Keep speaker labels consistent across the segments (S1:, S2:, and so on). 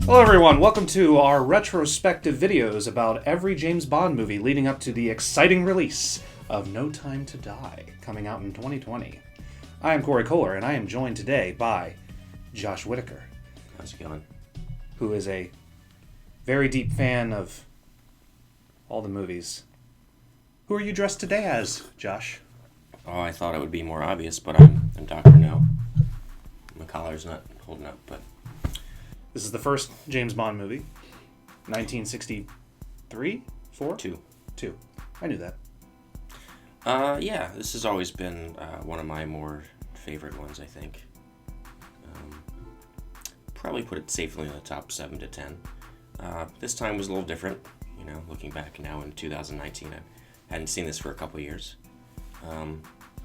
S1: Hello everyone, welcome to our retrospective videos about every James Bond movie leading up to the exciting release of No Time to Die, coming out in 2020. I am Corey Kohler, and I am joined today by Josh Whitaker.
S2: How's it going?
S1: Who is a very deep fan of all the movies. Who are you dressed today as, Josh?
S2: Oh, I thought it would be more obvious, but I'm Dr. No. My collar's not holding up, but...
S1: This is the first James Bond movie. 1963? 4?
S2: 2.
S1: I knew that.
S2: Yeah, this has always been one of my more favorite ones, I think. Probably put it safely in the top 7 to 10. This time was a little different, looking back now in 2019. I hadn't seen this for a couple of years.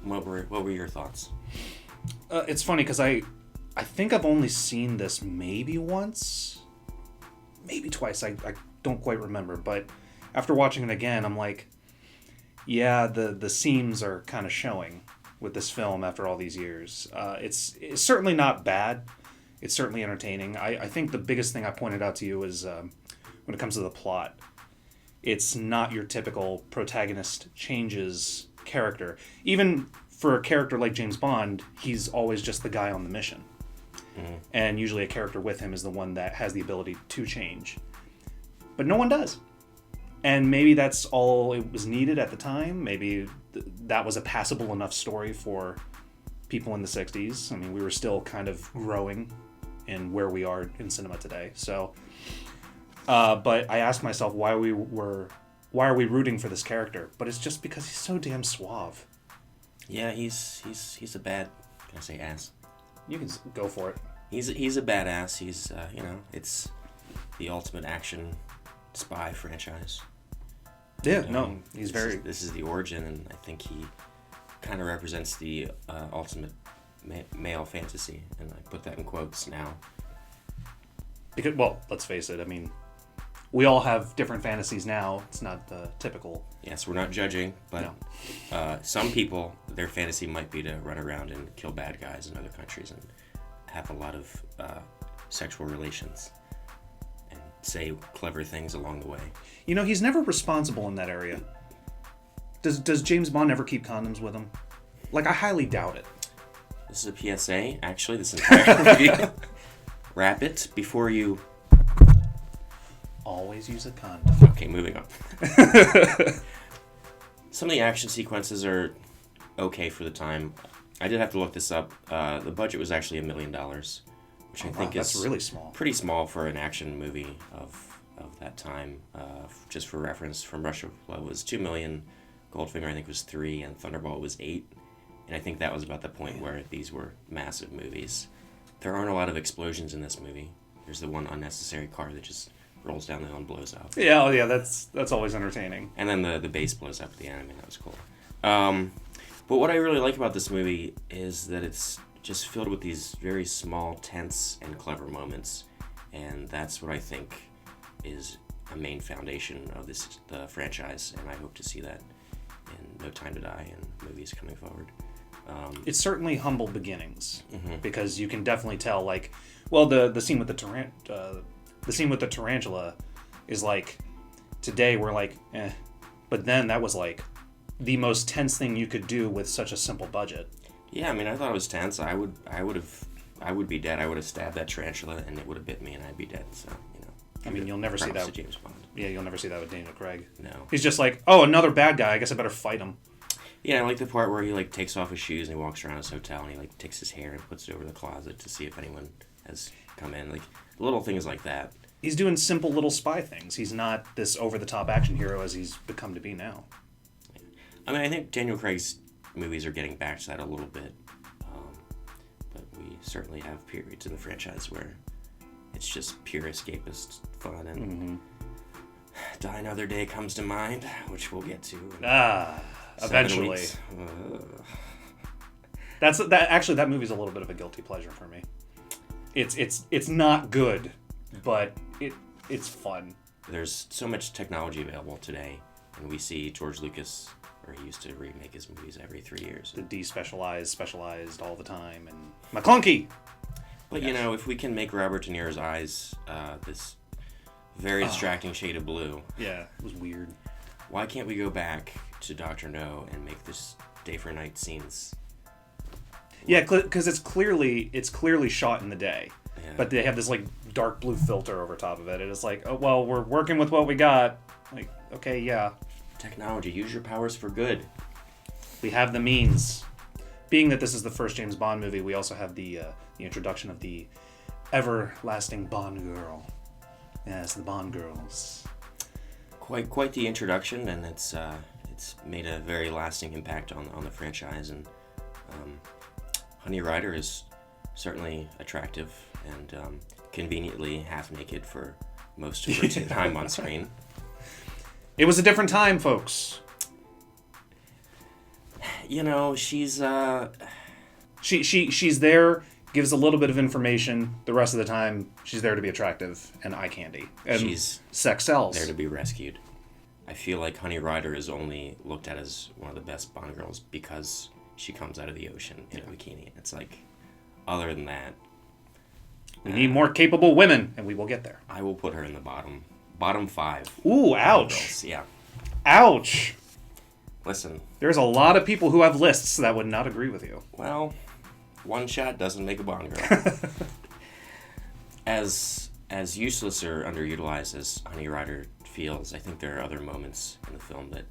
S2: What were your thoughts?
S1: It's funny because I think I've only seen this maybe once, maybe twice. I don't quite remember, but after watching it again, I'm like, yeah, the seams are kind of showing with this film after all these years. It's certainly not bad. It's certainly entertaining. I think the biggest thing I pointed out to you is when it comes to the plot, it's not your typical protagonist changes character. Even for a character like James Bond, he's always just the guy on the mission. Mm-hmm. And usually a character with him is the one that has the ability to change. But no one does. And maybe that's all it was needed at the time. Maybe that was a passable enough story for people in the 60s. I mean, we were still kind of growing in where we are in cinema today. So, but I asked myself why are we rooting for this character? But it's just because he's so damn suave.
S2: Yeah, he's a bad, can I say ass?
S1: You can go for it.
S2: He's a badass. He's it's the ultimate action spy franchise.
S1: Yeah,
S2: This is the origin, and I think he kind of represents the ultimate male fantasy, and I put that in quotes now.
S1: Because, well, let's face it. I mean, we all have different fantasies now. It's not the typical.
S2: Yes, we're not judging, but no. Some people, their fantasy might be to run around and kill bad guys in other countries and have a lot of sexual relations and say clever things along the way.
S1: He's never responsible in that area. Does James Bond ever keep condoms with him? Like, I highly doubt it.
S2: This is a PSA, actually, this entire movie. Wrap it before you...
S1: Always use a condom.
S2: Okay, moving on. Some of the action sequences are okay for the time. I did have to look this up. The budget was actually $1 million, which I think is
S1: really small.
S2: Pretty small for an action movie of that time. Just for reference, From Russia with Love was $2 million, Goldfinger I think was $3 million, and Thunderball was $8 million. And I think that was about the point where these were massive movies. There aren't a lot of explosions in this movie. There's the one unnecessary car that just rolls down the hill and blows up.
S1: Yeah, that's always entertaining.
S2: And then the base blows up at the end. I mean, that was cool. But what I really like about this movie is that it's just filled with these very small, tense, and clever moments. And that's what I think is a main foundation of the franchise. And I hope to see that in No Time to Die and movies coming forward.
S1: It's certainly humble beginnings, because you can definitely tell, like, well, the scene with the tarantula is like, today we're like, eh, but then that was like the most tense thing you could do with such a simple budget.
S2: Yeah, I mean, I thought it was tense. I would be dead. I would have stabbed that tarantula, and it would have bit me, and I'd be dead. So,
S1: I mean, you'll never see that with
S2: James Bond.
S1: Yeah, you'll never see that with Daniel Craig.
S2: No.
S1: He's just like, oh, another bad guy. I guess I better fight him.
S2: Yeah, I like the part where he takes off his shoes and he walks around his hotel and he takes his hair and puts it over the closet to see if anyone has come in. Little things like that.
S1: He's doing simple little spy things. He's not this over-the-top action hero as he's become to be now.
S2: Yeah. I mean, I think Daniel Craig's movies are getting back to that a little bit. But we certainly have periods in the franchise where it's just pure escapist fun, and Die Another Day comes to mind, which we'll get to.
S1: Eventually. That movie's a little bit of a guilty pleasure for me. It's not good, but it's fun.
S2: There's so much technology available today, and we see George Lucas, or he used to remake his movies every 3 years.
S1: The specialized all the time, and McClunky!
S2: But,
S1: Yes.
S2: if we can make Robert De Niro's eyes this very distracting shade of blue,
S1: Yeah, it was weird.
S2: why can't we go back to Dr. No and make this day for night scenes?
S1: Yeah, because it's clearly shot in the day,
S2: Yeah.
S1: but they have this like dark blue filter over top of it, and it's like, oh well, we're working with what we got. Like, okay, yeah,
S2: Technology, use your powers for good.
S1: we have the means. Being that this is the first James Bond movie, we also have the introduction of the everlasting Bond girl. Yes, the Bond girls.
S2: Quite the introduction, and it's made a very lasting impact on the franchise. And Honey Rider is certainly attractive and conveniently half naked for most of her time on screen.
S1: It was a different time, folks.
S2: She's
S1: She's there, gives a little bit of information. The rest of the time, she's there to be attractive and eye candy. And
S2: she's
S1: sex sells.
S2: there to be rescued. I feel like Honey Rider is only looked at as one of the best Bond girls because she comes out of the ocean in a bikini. It's like, other than that,
S1: We need more capable women, and we will get there.
S2: I will put her in the bottom 5.
S1: Ooh, ouch.
S2: Girls. Yeah.
S1: Ouch.
S2: Listen,
S1: There's a lot of people who have lists that would not agree with you.
S2: well, one shot doesn't make a Bond girl. As useless or underutilized as Honey Rider feels, I think there are other moments in the film that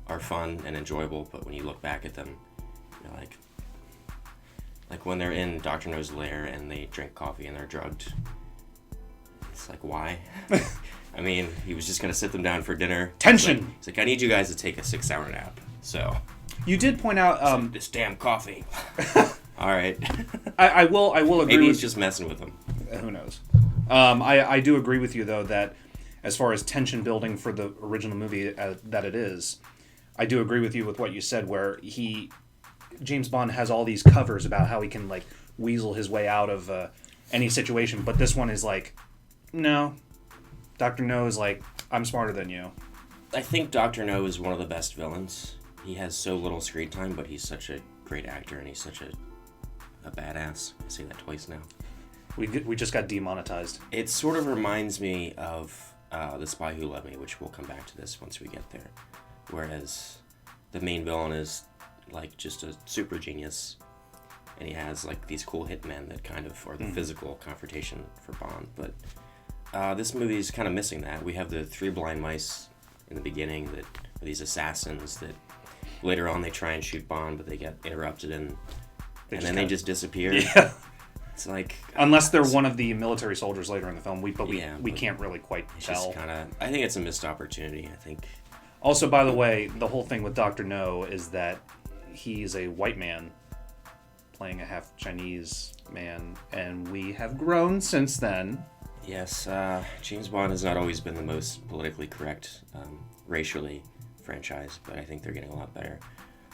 S2: are fun and enjoyable, but when you look back at them, you're like when they're in Dr. No's lair and they drink coffee and they're drugged. It's like, why? I mean, he was just going to sit them down for dinner.
S1: Tension!
S2: It's like, I need you guys to take a 6-hour nap. So,
S1: You did point out...
S2: this damn coffee. All right.
S1: I will agree
S2: Maybe
S1: with...
S2: he's just messing with them.
S1: Who knows? I do agree with you, though, that as far as tension building for the original movie that it is, I do agree with you with what you said, where James Bond has all these covers about how he can, like, weasel his way out of any situation, but this one is like, no. Dr. No is like, I'm smarter than you.
S2: I think Dr. No is one of the best villains. He has so little screen time, but he's such a great actor, and he's such a badass. I say that twice now.
S1: We just got demonetized.
S2: It sort of reminds me of The Spy Who Loved Me, which we'll come back to this once we get there. Whereas the main villain is like just a super genius, and he has like these cool hitmen that kind of are the physical confrontation for Bond. But this movie is kind of missing that. We have the 3 blind mice in the beginning that are these assassins that later on they try and shoot Bond, but they get interrupted and they just disappear.
S1: Yeah.
S2: It's like,
S1: Unless they're one of the military soldiers later in the film, we can't really quite
S2: it's
S1: tell.
S2: just kind of, I think it's a missed opportunity. I think
S1: Also, by the way, the whole thing with Dr. No is that he's a white man playing a half Chinese man, and we have grown since then.
S2: yes, James Bond has not always been the most politically correct racially franchise, but I think they're getting a lot better,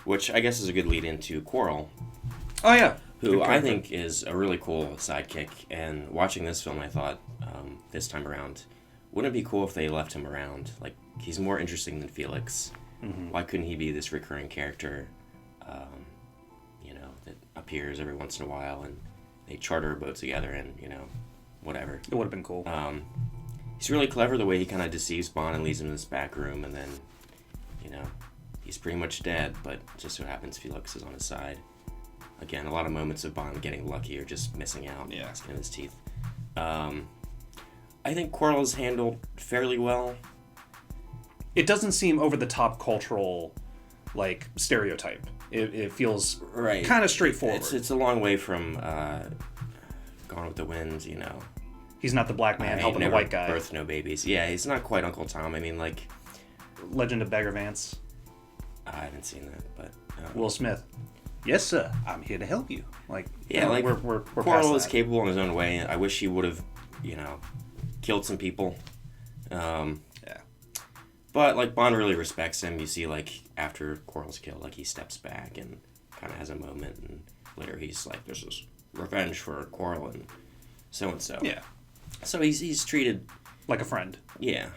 S2: which I guess is a good lead into Quarles,
S1: Oh, yeah.
S2: who I think is a really cool sidekick. And watching this film, I thought this time around, wouldn't it be cool if they left him around? Like, he's more interesting than Felix. Mm-hmm. Why couldn't he be this recurring character, that appears every once in a while, and they charter a boat together, and whatever.
S1: It would have been cool.
S2: He's really clever the way he kind of deceives Bond and leaves him in this back room, and then, he's pretty much dead, but just so happens Felix is on his side. Again, a lot of moments of Bond getting lucky or just missing out.
S1: Yeah.
S2: Skin of his teeth. I think Quarles handled fairly well.
S1: It doesn't seem over the top cultural, like, stereotype. It feels
S2: Right.
S1: kind of straightforward.
S2: It's a long way from Gone with the Wind,
S1: He's not the black man helping the white guy.
S2: Birth no babies. Yeah, he's not quite Uncle Tom. I mean, like,
S1: Legend of Bagger Vance.
S2: I haven't seen that, but
S1: Will Smith. Yes, sir. I'm here to help you. Like,
S2: yeah, like
S1: we're
S2: Quarles
S1: past
S2: is
S1: that.
S2: capable in his own way. I wish he would have, killed some people.
S1: Yeah.
S2: But like Bond really respects him. You see, like after Quarles killed, like he steps back and kind of has a moment, and later he's like, "This is revenge for Quarles and so and so."
S1: Yeah.
S2: So he's treated
S1: Like a friend.
S2: yeah.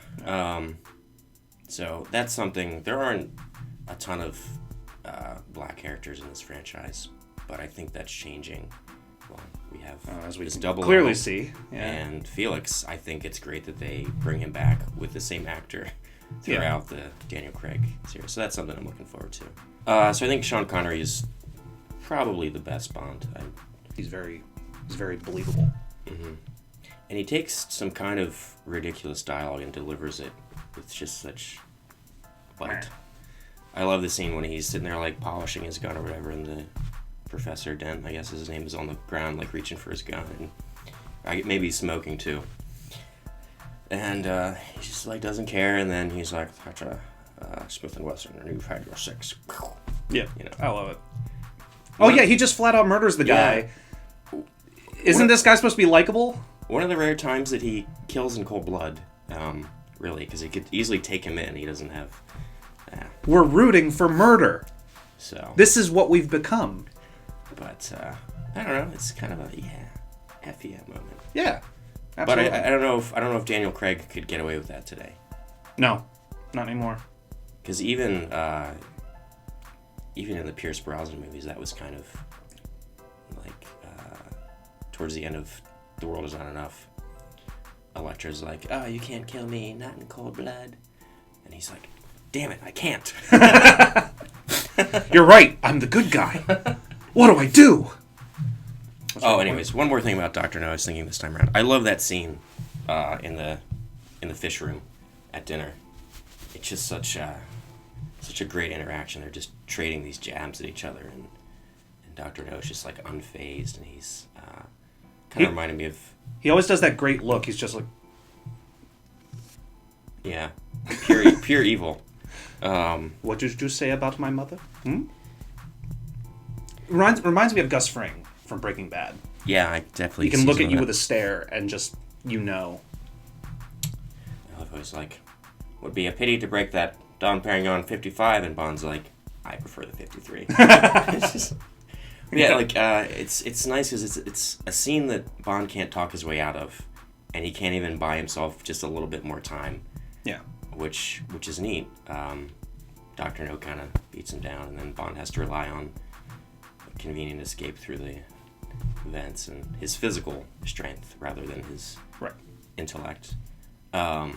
S2: So that's something. There aren't a ton of black characters in this franchise, but I think that's changing. well, we have
S1: as we
S2: this
S1: can
S2: double
S1: clearly
S2: O,
S1: see. Yeah.
S2: and Felix. I think it's great that they bring him back with the same actor throughout the Daniel Craig series. So that's something I'm looking forward to. So I think Sean Connery is probably the best Bond.
S1: He's very believable.
S2: Mm-hmm. And he takes some kind of ridiculous dialogue and delivers it with just such light. I love the scene when he's sitting there like polishing his gun or whatever, and the Professor Dent, I guess his name, is on the ground like reaching for his gun, and maybe he's smoking too. And he just like doesn't care, and then he's like, "That's a Smith and Wesson, and you've had your six."
S1: Yeah,
S2: you know.
S1: I love it. Oh yeah, he just flat out murders the guy. Isn't this guy supposed to be likable?
S2: One of the rare times that he kills in cold blood, really, because he could easily take him in. He doesn't have.
S1: We're rooting for murder.
S2: So
S1: this is what we've become.
S2: But I don't know. It's kind of a FEM moment.
S1: Yeah, absolutely.
S2: But I don't know if Daniel Craig could get away with that today.
S1: No, not anymore.
S2: Because even in the Pierce Brosnan movies, that was kind of like towards the end of The World Is Not Enough. Elektra's like, "Oh, you can't kill me, not in cold blood," and he's like, "Damn it, I can't."
S1: You're right. I'm the good guy. What do I do?
S2: Anyways, one more thing about Dr. No I was thinking this time around. I love that scene in the fish room at dinner. It's just such a great interaction. They're just trading these jabs at each other, and Dr. No is just like unfazed, and he's kind of reminded me of...
S1: He always does that great look. He's just like...
S2: Yeah. Pure evil.
S1: What did you say about my mother? Reminds me of Gus Fring from Breaking Bad.
S2: Yeah, I definitely...
S1: He can look at you with a stare and just, you know.
S2: I love how he's like, "Would be a pity to break that Dom Perignon 55," and Bond's like, "I prefer the 53. It's just... Yeah, like, it's nice because it's a scene that Bond can't talk his way out of, and he can't even buy himself just a little bit more time.
S1: Yeah.
S2: Which is neat. Dr. No kind of beats him down, and then Bond has to rely on a convenient escape through the vents and his physical strength rather than his intellect. But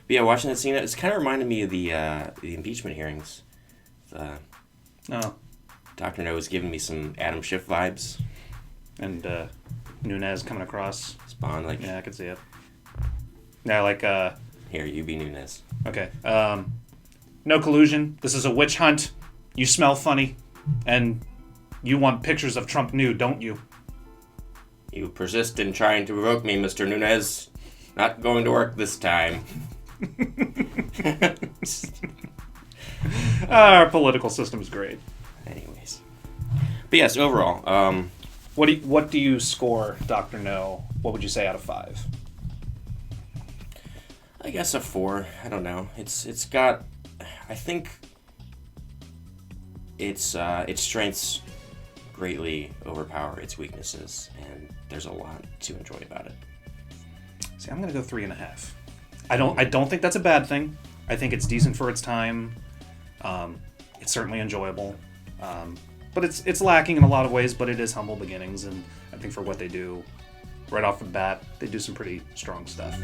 S2: yeah, watching that scene, it's kind of reminded me of the impeachment hearings. Dr. No was giving me some Adam Schiff vibes.
S1: And Nunez coming across.
S2: Spawn, like...
S1: Yeah, I can see it. Yeah, like...
S2: Here, you be Nunez.
S1: Okay. No collusion. This is a witch hunt. You smell funny. And you want pictures of Trump nude, don't you?
S2: You persist in trying to provoke me, Mr. Nunez. Not going to work this time.
S1: Our political system is great.
S2: Anyways. But yes, overall,
S1: what do you score Dr. No? What would you say out of 5?
S2: I guess a 4. I don't know. It's got... I think its strengths greatly overpower its weaknesses, and there's a lot to enjoy about it.
S1: See, I'm gonna go 3.5. I don't think that's a bad thing. I think it's decent for its time. It's certainly enjoyable. But it's lacking in a lot of ways, but it is humble beginnings, and I think for what they do right off the bat, they do some pretty strong stuff.